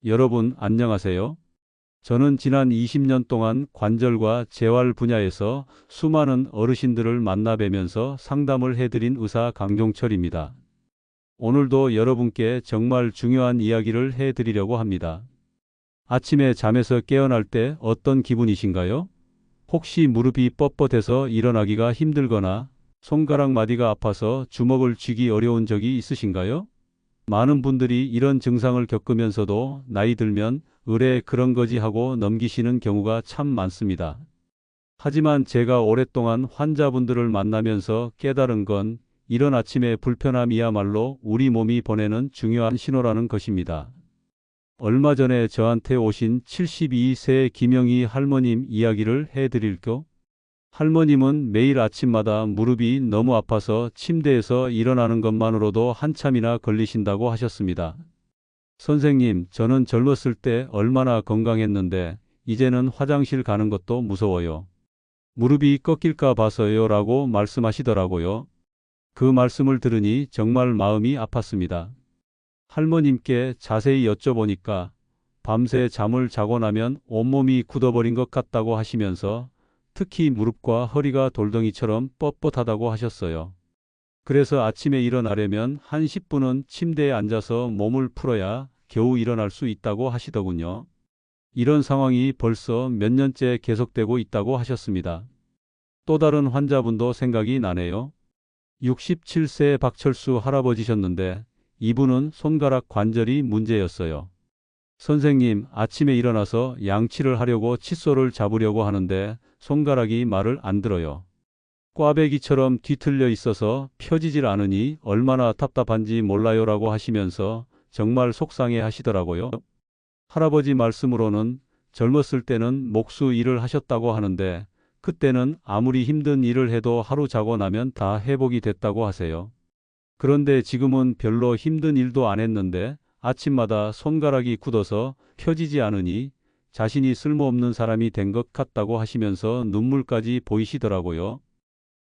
여러분 안녕하세요. 저는 지난 20년 동안 관절과 재활 분야에서 수많은 어르신들을 만나 뵈면서 상담을 해드린 의사 강종철입니다. 오늘도 여러분께 정말 중요한 이야기를 해드리려고 합니다. 아침에 잠에서 깨어날 때 어떤 기분이신가요? 혹시 무릎이 뻣뻣해서 일어나기가 힘들거나 손가락 마디가 아파서 주먹을 쥐기 어려운 적이 있으신가요? 많은 분들이 이런 증상을 겪으면서도 나이 들면 의뢰 그런 거지 하고 넘기시는 경우가 참 많습니다. 하지만 제가 오랫동안 환자분들을 만나면서 깨달은 건 이런 아침의 불편함이야말로 우리 몸이 보내는 중요한 신호라는 것입니다. 얼마 전에 저한테 오신 72세 김영희 할머님 이야기를 해드릴게요. 할머님은 매일 아침마다 무릎이 너무 아파서 침대에서 일어나는 것만으로도 한참이나 걸리신다고 하셨습니다. 선생님, 저는 젊었을 때 얼마나 건강했는데 이제는 화장실 가는 것도 무서워요. 무릎이 꺾일까 봐서요 라고 말씀하시더라고요. 그 말씀을 들으니 정말 마음이 아팠습니다. 할머님께 자세히 여쭤보니까 밤새 잠을 자고 나면 온몸이 굳어버린 것 같다고 하시면서 특히 무릎과 허리가 돌덩이처럼 뻣뻣하다고 하셨어요. 그래서 아침에 일어나려면 한 10분은 침대에 앉아서 몸을 풀어야 겨우 일어날 수 있다고 하시더군요. 이런 상황이 벌써 몇 년째 계속되고 있다고 하셨습니다. 또 다른 환자분도 생각이 나네요. 67세 박철수 할아버지셨는데 이분은 손가락 관절이 문제였어요. 선생님, 아침에 일어나서 양치를 하려고 칫솔을 잡으려고 하는데 손가락이 말을 안 들어요. 꽈배기처럼 뒤틀려 있어서 펴지질 않으니 얼마나 답답한지 몰라요라고 하시면서 정말 속상해 하시더라고요. 할아버지 말씀으로는 젊었을 때는 목수 일을 하셨다고 하는데 그때는 아무리 힘든 일을 해도 하루 자고 나면 다 회복이 됐다고 하세요. 그런데 지금은 별로 힘든 일도 안 했는데 아침마다 손가락이 굳어서 펴지지 않으니 자신이 쓸모없는 사람이 된 것 같다고 하시면서 눈물까지 보이시더라고요.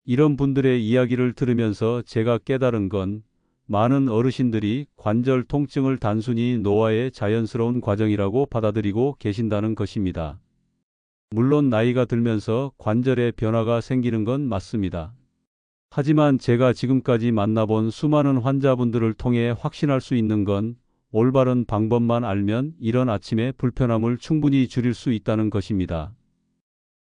이런 분들의 이야기를 들으면서 제가 깨달은 건 많은 어르신들이 관절 통증을 단순히 노화의 자연스러운 과정이라고 받아들이고 계신다는 것입니다. 물론 나이가 들면서 관절에 변화가 생기는 건 맞습니다. 하지만 제가 지금까지 만나본 수많은 환자분들을 통해 확신할 수 있는 건 올바른 방법만 알면 이런 아침의 불편함을 충분히 줄일 수 있다는 것입니다.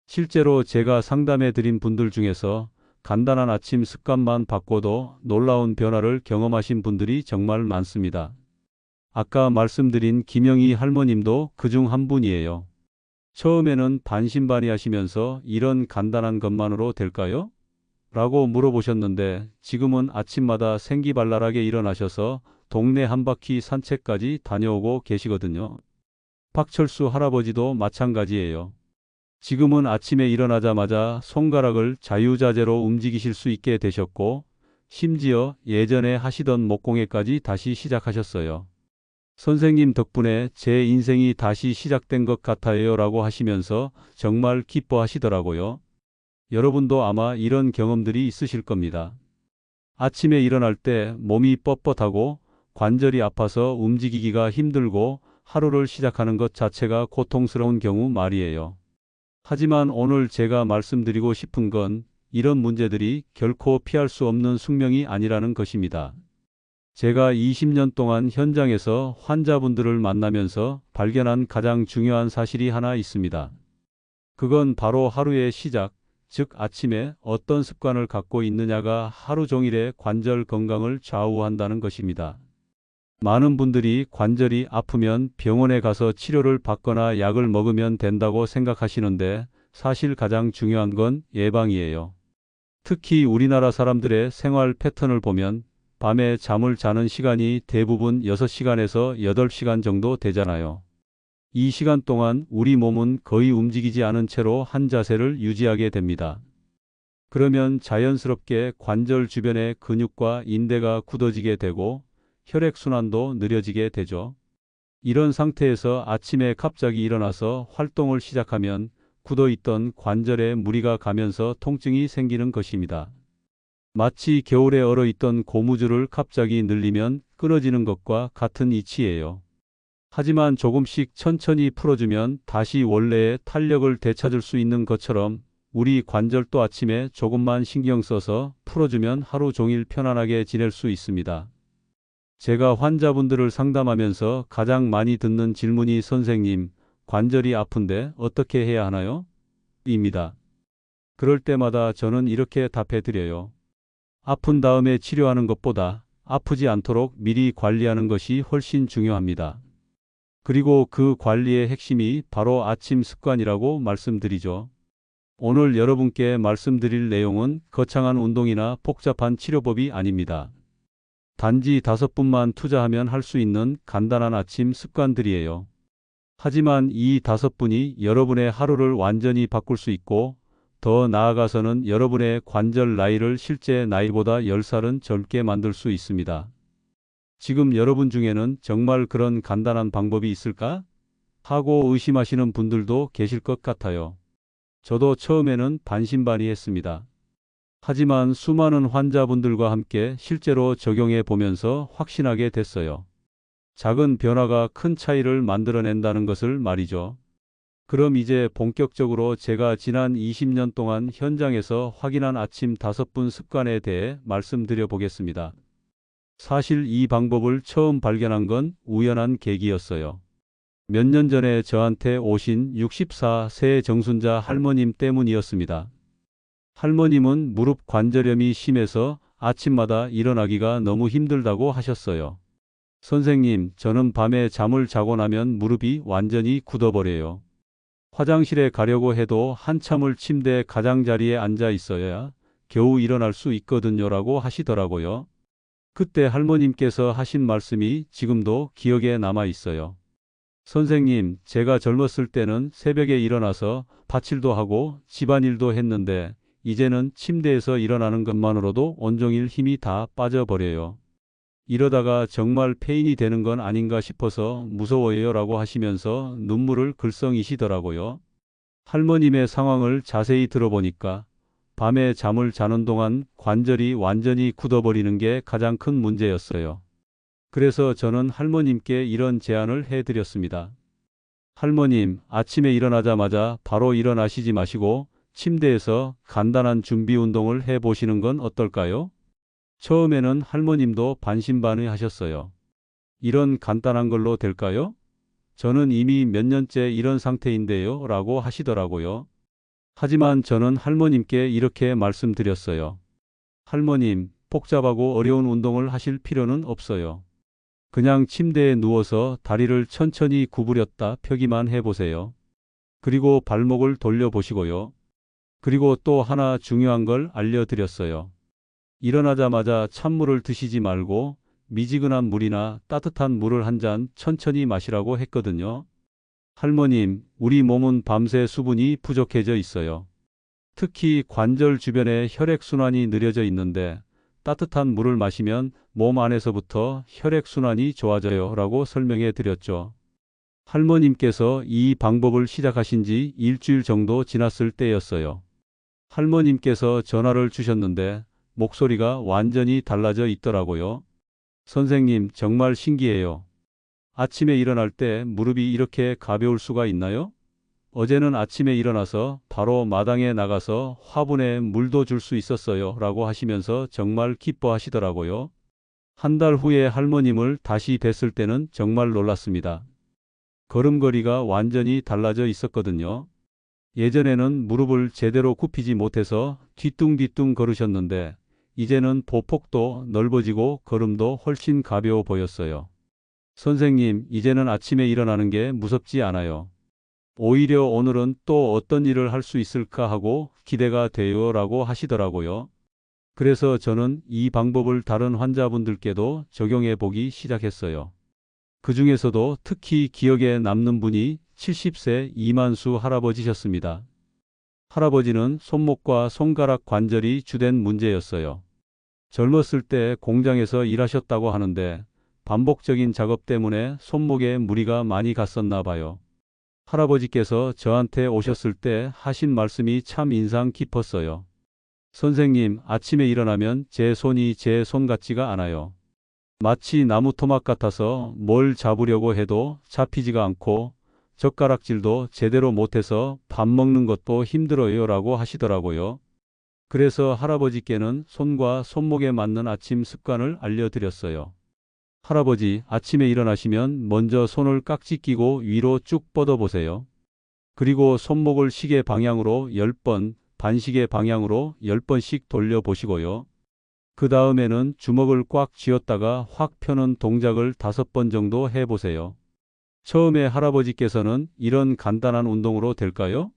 실제로 제가 상담해 드린 분들 중에서 간단한 아침 습관만 바꿔도 놀라운 변화를 경험하신 분들이 정말 많습니다. 아까 말씀드린 김영희 할머님도 그중 한 분이에요. 처음에는 반신반의하시면서 이런 간단한 것만으로 될까요? 라고 물어보셨는데 지금은 아침마다 생기발랄하게 일어나셔서 동네 한 바퀴 산책까지 다녀오고 계시거든요. 박철수 할아버지도 마찬가지예요. 지금은 아침에 일어나자마자 손가락을 자유자재로 움직이실 수 있게 되셨고 심지어 예전에 하시던 목공예까지 다시 시작하셨어요. 선생님 덕분에 제 인생이 다시 시작된 것 같아요 라고 하시면서 정말 기뻐하시더라고요. 여러분도 아마 이런 경험들이 있으실 겁니다. 아침에 일어날 때 몸이 뻣뻣하고 관절이 아파서 움직이기가 힘들고 하루를 시작하는 것 자체가 고통스러운 경우 말이에요. 하지만 오늘 제가 말씀드리고 싶은 건 이런 문제들이 결코 피할 수 없는 숙명이 아니라는 것입니다. 제가 20년 동안 현장에서 환자분들을 만나면서 발견한 가장 중요한 사실이 하나 있습니다. 그건 바로 하루의 시작, 즉 아침에 어떤 습관을 갖고 있느냐가 하루 종일의 관절 건강을 좌우한다는 것입니다. 많은 분들이 관절이 아프면 병원에 가서 치료를 받거나 약을 먹으면 된다고 생각하시는데 사실 가장 중요한 건 예방이에요. 특히 우리나라 사람들의 생활 패턴을 보면 밤에 잠을 자는 시간이 대부분 6시간에서 8시간 정도 되잖아요. 이 시간 동안 우리 몸은 거의 움직이지 않은 채로 한 자세를 유지하게 됩니다. 그러면 자연스럽게 관절 주변의 근육과 인대가 굳어지게 되고 혈액순환도 느려지게 되죠. 이런 상태에서 아침에 갑자기 일어나서 활동을 시작하면 굳어있던 관절에 무리가 가면서 통증이 생기는 것입니다. 마치 겨울에 얼어있던 고무줄을 갑자기 늘리면 끊어지는 것과 같은 이치예요. 하지만 조금씩 천천히 풀어주면 다시 원래의 탄력을 되찾을 수 있는 것처럼 우리 관절도 아침에 조금만 신경 써서 풀어주면 하루 종일 편안하게 지낼 수 있습니다. 제가 환자분들을 상담하면서 가장 많이 듣는 질문이 선생님, 관절이 아픈데 어떻게 해야 하나요? 입니다. 그럴 때마다 저는 이렇게 답해 드려요. 아픈 다음에 치료하는 것보다 아프지 않도록 미리 관리하는 것이 훨씬 중요합니다. 그리고 그 관리의 핵심이 바로 아침 습관이라고 말씀드리죠. 오늘 여러분께 말씀드릴 내용은 거창한 운동이나 복잡한 치료법이 아닙니다. 단지 5분만 투자하면 할 수 있는 간단한 아침 습관들이에요. 하지만 이 5분이 여러분의 하루를 완전히 바꿀 수 있고 더 나아가서는 여러분의 관절 나이를 실제 나이보다 10살은 젊게 만들 수 있습니다. 지금 여러분 중에는 정말 그런 간단한 방법이 있을까? 하고 의심하시는 분들도 계실 것 같아요. 저도 처음에는 반신반의했습니다. 하지만 수많은 환자분들과 함께 실제로 적용해 보면서 확신하게 됐어요. 작은 변화가 큰 차이를 만들어낸다는 것을 말이죠. 그럼 이제 본격적으로 제가 지난 20년 동안 현장에서 확인한 아침 5분 습관에 대해 말씀드려 보겠습니다. 사실 이 방법을 처음 발견한 건 우연한 계기였어요. 몇 년 전에 저한테 오신 64세 정순자 할머님 때문이었습니다. 할머님은 무릎 관절염이 심해서 아침마다 일어나기가 너무 힘들다고 하셨어요. 선생님, 저는 밤에 잠을 자고 나면 무릎이 완전히 굳어버려요. 화장실에 가려고 해도 한참을 침대 가장자리에 앉아 있어야 겨우 일어날 수 있거든요라고 하시더라고요. 그때 할머님께서 하신 말씀이 지금도 기억에 남아 있어요. 선생님, 제가 젊었을 때는 새벽에 일어나서 밭일도 하고 집안일도 했는데 이제는 침대에서 일어나는 것만으로도 온종일 힘이 다 빠져버려요. 이러다가 정말 폐인이 되는 건 아닌가 싶어서 무서워요 라고 하시면서 눈물을 글썽이시더라고요. 할머님의 상황을 자세히 들어보니까 밤에 잠을 자는 동안 관절이 완전히 굳어버리는 게 가장 큰 문제였어요. 그래서 저는 할머님께 이런 제안을 해드렸습니다. 할머님, 아침에 일어나자마자 바로 일어나시지 마시고 침대에서 간단한 준비 운동을 해보시는 건 어떨까요? 처음에는 할머님도 반신반의하셨어요. 이런 간단한 걸로 될까요? 저는 이미 몇 년째 이런 상태인데요 라고 하시더라고요. 하지만 저는 할머님께 이렇게 말씀드렸어요. 할머님, 복잡하고 어려운 운동을 하실 필요는 없어요. 그냥 침대에 누워서 다리를 천천히 구부렸다 펴기만 해보세요. 그리고 발목을 돌려보시고요. 그리고 또 하나 중요한 걸 알려드렸어요. 일어나자마자 찬물을 드시지 말고 미지근한 물이나 따뜻한 물을 한 잔 천천히 마시라고 했거든요. 할머님, 우리 몸은 밤새 수분이 부족해져 있어요. 특히 관절 주변에 혈액순환이 느려져 있는데 따뜻한 물을 마시면 몸 안에서부터 혈액순환이 좋아져요 라고 설명해 드렸죠. 할머님께서 이 방법을 시작하신 지 일주일 정도 지났을 때였어요. 할머님께서 전화를 주셨는데 목소리가 완전히 달라져 있더라고요. 선생님, 정말 신기해요. 아침에 일어날 때 무릎이 이렇게 가벼울 수가 있나요? 어제는 아침에 일어나서 바로 마당에 나가서 화분에 물도 줄 수 있었어요 라고 하시면서 정말 기뻐하시더라고요. 한 달 후에 할머님을 다시 뵀을 때는 정말 놀랐습니다. 걸음걸이가 완전히 달라져 있었거든요. 예전에는 무릎을 제대로 굽히지 못해서 뒤뚱뒤뚱 걸으셨는데 이제는 보폭도 넓어지고 걸음도 훨씬 가벼워 보였어요. 선생님, 이제는 아침에 일어나는 게 무섭지 않아요. 오히려 오늘은 또 어떤 일을 할 수 있을까 하고 기대가 돼요 라고 하시더라고요. 그래서 저는 이 방법을 다른 환자분들께도 적용해 보기 시작했어요. 그 중에서도 특히 기억에 남는 분이 70세 이만수 할아버지셨습니다. 할아버지는 손목과 손가락 관절이 주된 문제였어요. 젊었을 때 공장에서 일하셨다고 하는데 반복적인 작업 때문에 손목에 무리가 많이 갔었나 봐요. 할아버지께서 저한테 오셨을 때 하신 말씀이 참 인상 깊었어요. 선생님, 아침에 일어나면 제 손이 제 손 같지가 않아요. 마치 나무 토막 같아서 뭘 잡으려고 해도 잡히지가 않고 젓가락질도 제대로 못해서 밥 먹는 것도 힘들어요 라고 하시더라고요. 그래서 할아버지께는 손과 손목에 맞는 아침 습관을 알려드렸어요. 할아버지, 아침에 일어나시면 먼저 손을 깍지 끼고 위로 쭉 뻗어보세요. 그리고 손목을 시계 방향으로 10번, 반시계 방향으로 10번씩 돌려보시고요. 그 다음에는 주먹을 꽉 쥐었다가 확 펴는 동작을 5번 정도 해보세요. 처음에 할아버지께서는 이런 간단한 운동으로 될까요?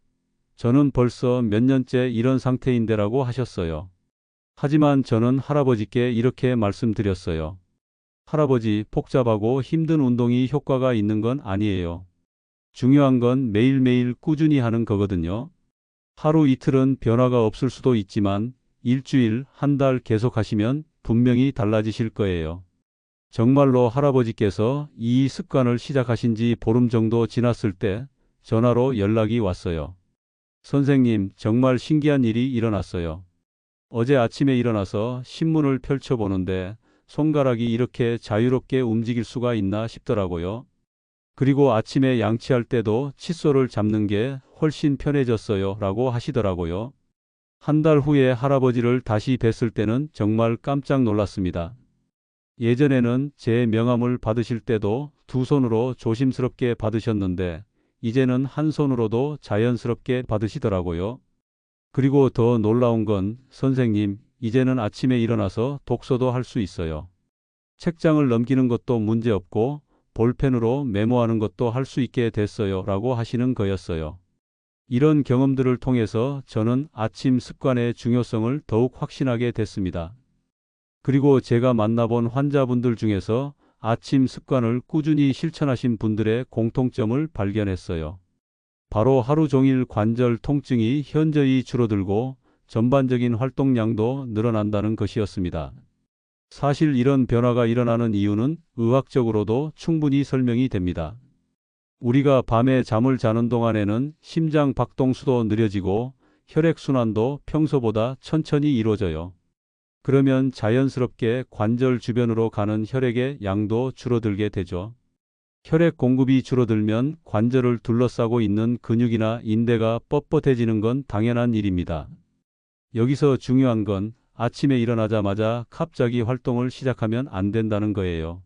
저는 벌써 몇 년째 이런 상태인데라고 하셨어요. 하지만 저는 할아버지께 이렇게 말씀드렸어요. 할아버지, 복잡하고 힘든 운동이 효과가 있는 건 아니에요. 중요한 건 매일매일 꾸준히 하는 거거든요. 하루 이틀은 변화가 없을 수도 있지만 일주일, 한 달 계속 하시면 분명히 달라지실 거예요. 정말로 할아버지께서 이 습관을 시작하신 지 보름 정도 지났을 때 전화로 연락이 왔어요. 선생님, 정말 신기한 일이 일어났어요. 어제 아침에 일어나서 신문을 펼쳐보는데 손가락이 이렇게 자유롭게 움직일 수가 있나 싶더라고요. 그리고 아침에 양치할 때도 칫솔을 잡는 게 훨씬 편해졌어요 라고 하시더라고요. 한 달 후에 할아버지를 다시 뵀을 때는 정말 깜짝 놀랐습니다. 예전에는 제 명함을 받으실 때도 두 손으로 조심스럽게 받으셨는데 이제는 한 손으로도 자연스럽게 받으시더라고요. 그리고 더 놀라운 건 선생님, 이제는 아침에 일어나서 독서도 할 수 있어요. 책장을 넘기는 것도 문제없고 볼펜으로 메모하는 것도 할 수 있게 됐어요 라고 하시는 거였어요. 이런 경험들을 통해서 저는 아침 습관의 중요성을 더욱 확신하게 됐습니다. 그리고 제가 만나본 환자분들 중에서 아침 습관을 꾸준히 실천하신 분들의 공통점을 발견했어요. 바로 하루 종일 관절 통증이 현저히 줄어들고 전반적인 활동량도 늘어난다는 것이었습니다. 사실 이런 변화가 일어나는 이유는 의학적으로도 충분히 설명이 됩니다. 우리가 밤에 잠을 자는 동안에는 심장 박동수도 느려지고 혈액순환도 평소보다 천천히 이루어져요. 그러면 자연스럽게 관절 주변으로 가는 혈액의 양도 줄어들게 되죠. 혈액 공급이 줄어들면 관절을 둘러싸고 있는 근육이나 인대가 뻣뻣해지는 건 당연한 일입니다. 여기서 중요한 건 아침에 일어나자마자 갑자기 활동을 시작하면 안 된다는 거예요.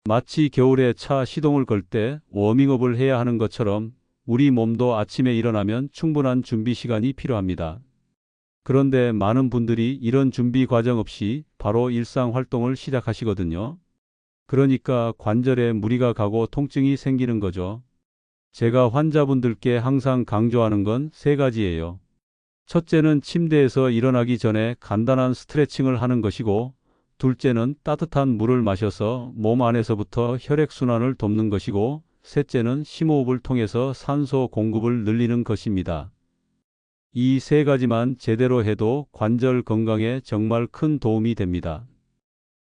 마치 겨울에 차 시동을 걸 때 워밍업을 해야 하는 것처럼 우리 몸도 아침에 일어나면 충분한 준비 시간이 필요합니다. 그런데 많은 분들이 이런 준비 과정 없이 바로 일상 활동을 시작하시거든요. 그러니까 관절에 무리가 가고 통증이 생기는 거죠. 제가 환자분들께 항상 강조하는 건 세 가지예요. 첫째는 침대에서 일어나기 전에 간단한 스트레칭을 하는 것이고, 둘째는 따뜻한 물을 마셔서 몸 안에서부터 혈액순환을 돕는 것이고, 셋째는 심호흡을 통해서 산소 공급을 늘리는 것입니다. 이 세 가지만 제대로 해도 관절 건강에 정말 큰 도움이 됩니다.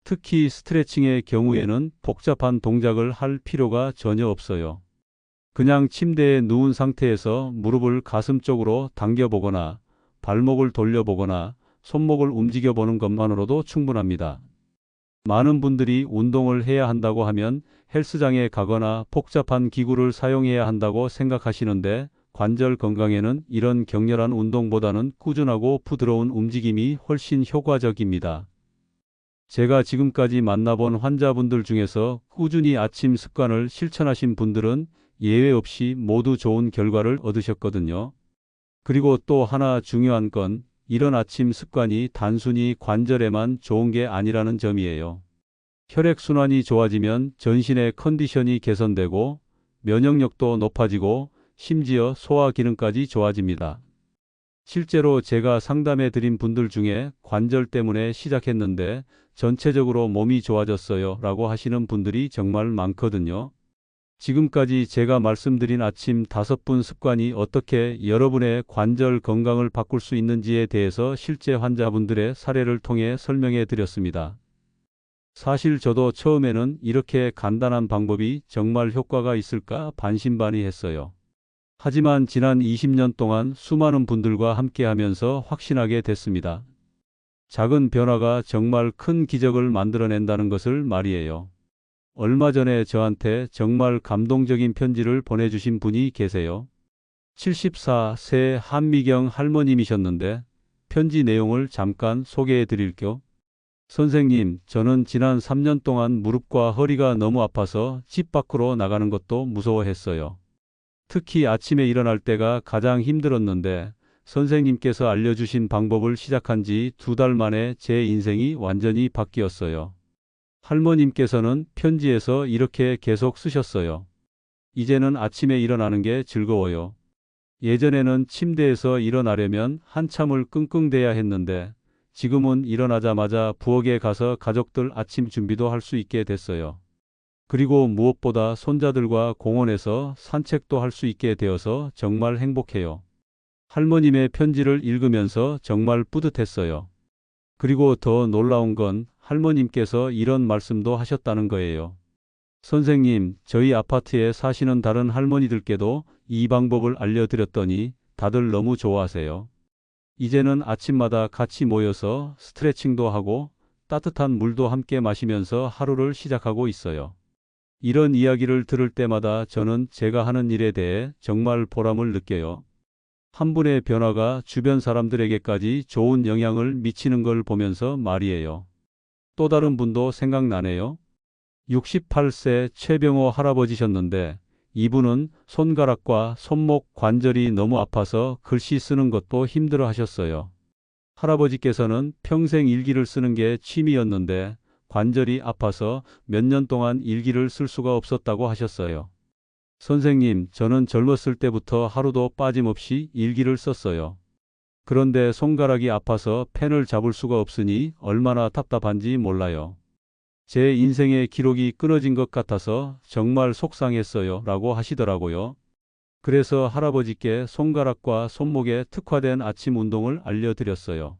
특히 스트레칭의 경우에는 복잡한 동작을 할 필요가 전혀 없어요. 그냥 침대에 누운 상태에서 무릎을 가슴 쪽으로 당겨보거나 발목을 돌려보거나 손목을 움직여보는 것만으로도 충분합니다. 많은 분들이 운동을 해야 한다고 하면 헬스장에 가거나 복잡한 기구를 사용해야 한다고 생각하시는데 관절 건강에는 이런 격렬한 운동보다는 꾸준하고 부드러운 움직임이 훨씬 효과적입니다. 제가 지금까지 만나본 환자분들 중에서 꾸준히 아침 습관을 실천하신 분들은 예외 없이 모두 좋은 결과를 얻으셨거든요. 그리고 또 하나 중요한 건 이런 아침 습관이 단순히 관절에만 좋은 게 아니라는 점이에요. 혈액순환이 좋아지면 전신의 컨디션이 개선되고 면역력도 높아지고 심지어 소화 기능까지 좋아집니다. 실제로 제가 상담해 드린 분들 중에 관절 때문에 시작했는데 전체적으로 몸이 좋아졌어요 라고 하시는 분들이 정말 많거든요. 지금까지 제가 말씀드린 아침 5분 습관이 어떻게 여러분의 관절 건강을 바꿀 수 있는지에 대해서 실제 환자분들의 사례를 통해 설명해 드렸습니다. 사실 저도 처음에는 이렇게 간단한 방법이 정말 효과가 있을까 반신반의했어요. 하지만 지난 20년 동안 수많은 분들과 함께하면서 확신하게 됐습니다. 작은 변화가 정말 큰 기적을 만들어낸다는 것을 말이에요. 얼마 전에 저한테 정말 감동적인 편지를 보내주신 분이 계세요. 74세 한미경 할머님이셨는데 편지 내용을 잠깐 소개해 드릴게요. 선생님, 저는 지난 3년 동안 무릎과 허리가 너무 아파서 집 밖으로 나가는 것도 무서워했어요. 특히 아침에 일어날 때가 가장 힘들었는데 선생님께서 알려주신 방법을 시작한 지 2달 만에 제 인생이 완전히 바뀌었어요. 할머님께서는 편지에서 이렇게 계속 쓰셨어요. 이제는 아침에 일어나는 게 즐거워요. 예전에는 침대에서 일어나려면 한참을 끙끙대야 했는데 지금은 일어나자마자 부엌에 가서 가족들 아침 준비도 할 수 있게 됐어요. 그리고 무엇보다 손자들과 공원에서 산책도 할 수 있게 되어서 정말 행복해요. 할머님의 편지를 읽으면서 정말 뿌듯했어요. 그리고 더 놀라운 건 할머님께서 이런 말씀도 하셨다는 거예요. 선생님, 저희 아파트에 사시는 다른 할머니들께도 이 방법을 알려드렸더니 다들 너무 좋아하세요. 이제는 아침마다 같이 모여서 스트레칭도 하고 따뜻한 물도 함께 마시면서 하루를 시작하고 있어요. 이런 이야기를 들을 때마다 저는 제가 하는 일에 대해 정말 보람을 느껴요. 한 분의 변화가 주변 사람들에게까지 좋은 영향을 미치는 걸 보면서 말이에요. 또 다른 분도 생각나네요. 68세 최병호 할아버지셨는데 이분은 손가락과 손목 관절이 너무 아파서 글씨 쓰는 것도 힘들어 하셨어요. 할아버지께서는 평생 일기를 쓰는 게 취미였는데 관절이 아파서 몇 년 동안 일기를 쓸 수가 없었다고 하셨어요. 선생님, 저는 젊었을 때부터 하루도 빠짐없이 일기를 썼어요. 그런데 손가락이 아파서 펜을 잡을 수가 없으니 얼마나 답답한지 몰라요. 제 인생의 기록이 끊어진 것 같아서 정말 속상했어요. 라고 하시더라고요. 그래서 할아버지께 손가락과 손목에 특화된 아침 운동을 알려드렸어요.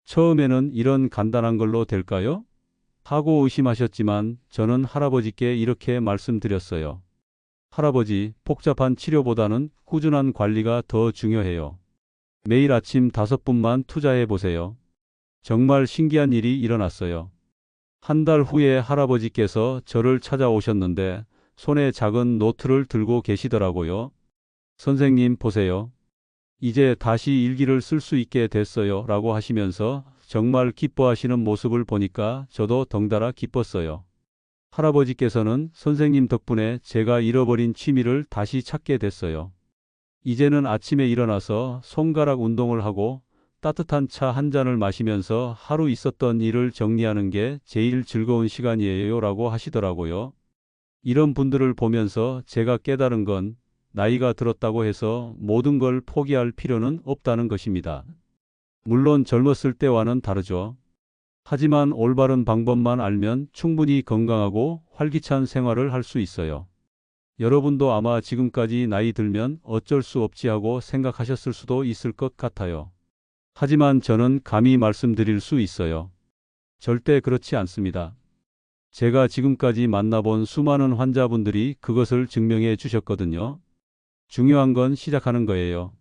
처음에는 이런 간단한 걸로 될까요? 하고 의심하셨지만 저는 할아버지께 이렇게 말씀드렸어요. 할아버지, 복잡한 치료보다는 꾸준한 관리가 더 중요해요. 매일 아침 5분만 투자해 보세요. 정말 신기한 일이 일어났어요. 한 달 후에 할아버지께서 저를 찾아오셨는데 손에 작은 노트를 들고 계시더라고요. 선생님, 보세요. 이제 다시 일기를 쓸 수 있게 됐어요. 라고 하시면서 정말 기뻐하시는 모습을 보니까 저도 덩달아 기뻤어요. 할아버지께서는 선생님 덕분에 제가 잃어버린 취미를 다시 찾게 됐어요. 이제는 아침에 일어나서 손가락 운동을 하고 따뜻한 차 한 잔을 마시면서 하루 있었던 일을 정리하는 게 제일 즐거운 시간이에요. 라고 하시더라고요. 이런 분들을 보면서 제가 깨달은 건 나이가 들었다고 해서 모든 걸 포기할 필요는 없다는 것입니다. 물론 젊었을 때와는 다르죠. 하지만 올바른 방법만 알면 충분히 건강하고 활기찬 생활을 할 수 있어요. 여러분도 아마 지금까지 나이 들면 어쩔 수 없지 하고 생각하셨을 수도 있을 것 같아요. 하지만 저는 감히 말씀드릴 수 있어요. 절대 그렇지 않습니다. 제가 지금까지 만나본 수많은 환자분들이 그것을 증명해 주셨거든요. 중요한 건 시작하는 거예요.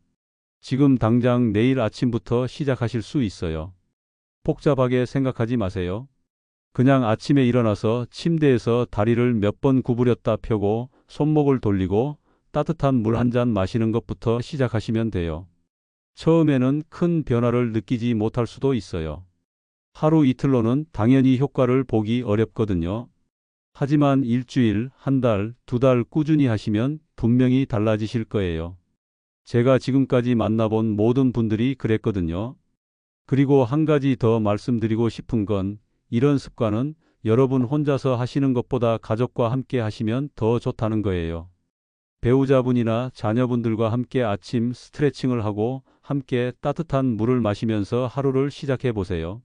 지금 당장 내일 아침부터 시작하실 수 있어요. 복잡하게 생각하지 마세요. 그냥 아침에 일어나서 침대에서 다리를 몇 번 구부렸다 펴고 손목을 돌리고 따뜻한 물 한 잔 마시는 것부터 시작하시면 돼요. 처음에는 큰 변화를 느끼지 못할 수도 있어요. 하루 이틀로는 당연히 효과를 보기 어렵거든요. 하지만 일주일, 한 달, 2달 꾸준히 하시면 분명히 달라지실 거예요. 제가 지금까지 만나본 모든 분들이 그랬거든요. 그리고 한 가지 더 말씀드리고 싶은 건 이런 습관은 여러분 혼자서 하시는 것보다 가족과 함께 하시면 더 좋다는 거예요. 배우자분이나 자녀분들과 함께 아침 스트레칭을 하고 함께 따뜻한 물을 마시면서 하루를 시작해 보세요.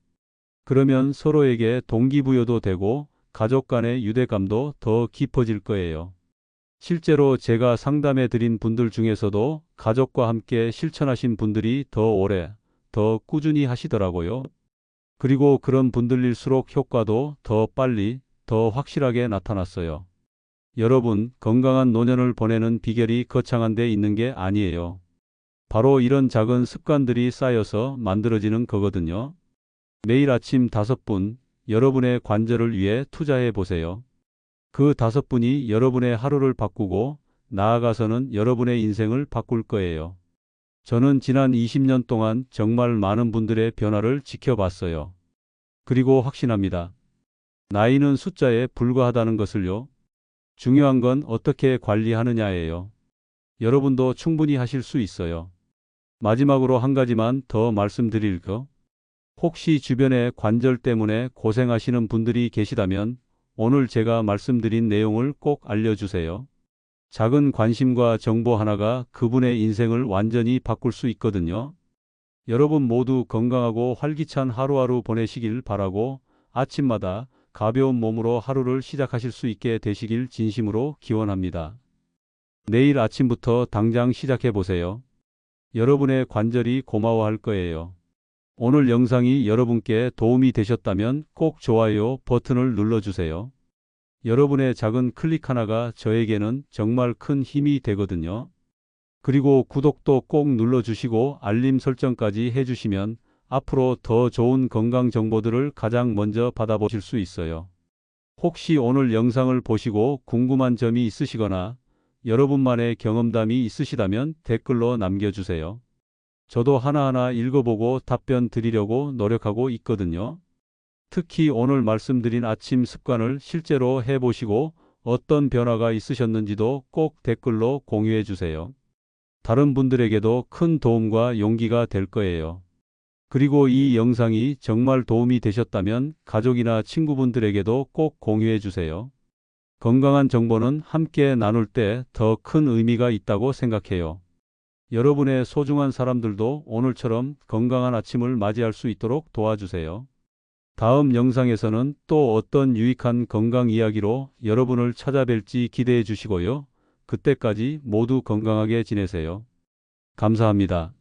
그러면 서로에게 동기부여도 되고 가족 간의 유대감도 더 깊어질 거예요. 실제로 제가 상담해 드린 분들 중에서도 가족과 함께 실천하신 분들이 더 오래, 더 꾸준히 하시더라고요. 그리고 그런 분들일수록 효과도 더 빨리, 더 확실하게 나타났어요. 여러분, 건강한 노년을 보내는 비결이 거창한 데 있는 게 아니에요. 바로 이런 작은 습관들이 쌓여서 만들어지는 거거든요. 매일 아침 5분 여러분의 관절을 위해 투자해 보세요. 그 5분이 여러분의 하루를 바꾸고 나아가서는 여러분의 인생을 바꿀 거예요. 저는 지난 20년 동안 정말 많은 분들의 변화를 지켜봤어요. 그리고 확신합니다. 나이는 숫자에 불과하다는 것을요. 중요한 건 어떻게 관리하느냐예요. 여러분도 충분히 하실 수 있어요. 마지막으로 한 가지만 더 말씀드릴 거. 혹시 주변에 관절 때문에 고생하시는 분들이 계시다면 오늘 제가 말씀드린 내용을 꼭 알려주세요. 작은 관심과 정보 하나가 그분의 인생을 완전히 바꿀 수 있거든요. 여러분 모두 건강하고 활기찬 하루하루 보내시길 바라고 아침마다 가벼운 몸으로 하루를 시작하실 수 있게 되시길 진심으로 기원합니다. 내일 아침부터 당장 시작해 보세요. 여러분의 관절이 고마워할 거예요. 오늘 영상이 여러분께 도움이 되셨다면 꼭 좋아요 버튼을 눌러주세요. 여러분의 작은 클릭 하나가 저에게는 정말 큰 힘이 되거든요. 그리고 구독도 꼭 눌러주시고 알림 설정까지 해주시면 앞으로 더 좋은 건강 정보들을 가장 먼저 받아보실 수 있어요. 혹시 오늘 영상을 보시고 궁금한 점이 있으시거나 여러분만의 경험담이 있으시다면 댓글로 남겨주세요. 저도 하나하나 읽어보고 답변 드리려고 노력하고 있거든요. 특히 오늘 말씀드린 아침 습관을 실제로 해보시고 어떤 변화가 있으셨는지도 꼭 댓글로 공유해 주세요. 다른 분들에게도 큰 도움과 용기가 될 거예요. 그리고 이 영상이 정말 도움이 되셨다면 가족이나 친구분들에게도 꼭 공유해 주세요. 건강한 정보는 함께 나눌 때 더 큰 의미가 있다고 생각해요. 여러분의 소중한 사람들도 오늘처럼 건강한 아침을 맞이할 수 있도록 도와주세요. 다음 영상에서는 또 어떤 유익한 건강 이야기로 여러분을 찾아뵐지 기대해 주시고요. 그때까지 모두 건강하게 지내세요. 감사합니다.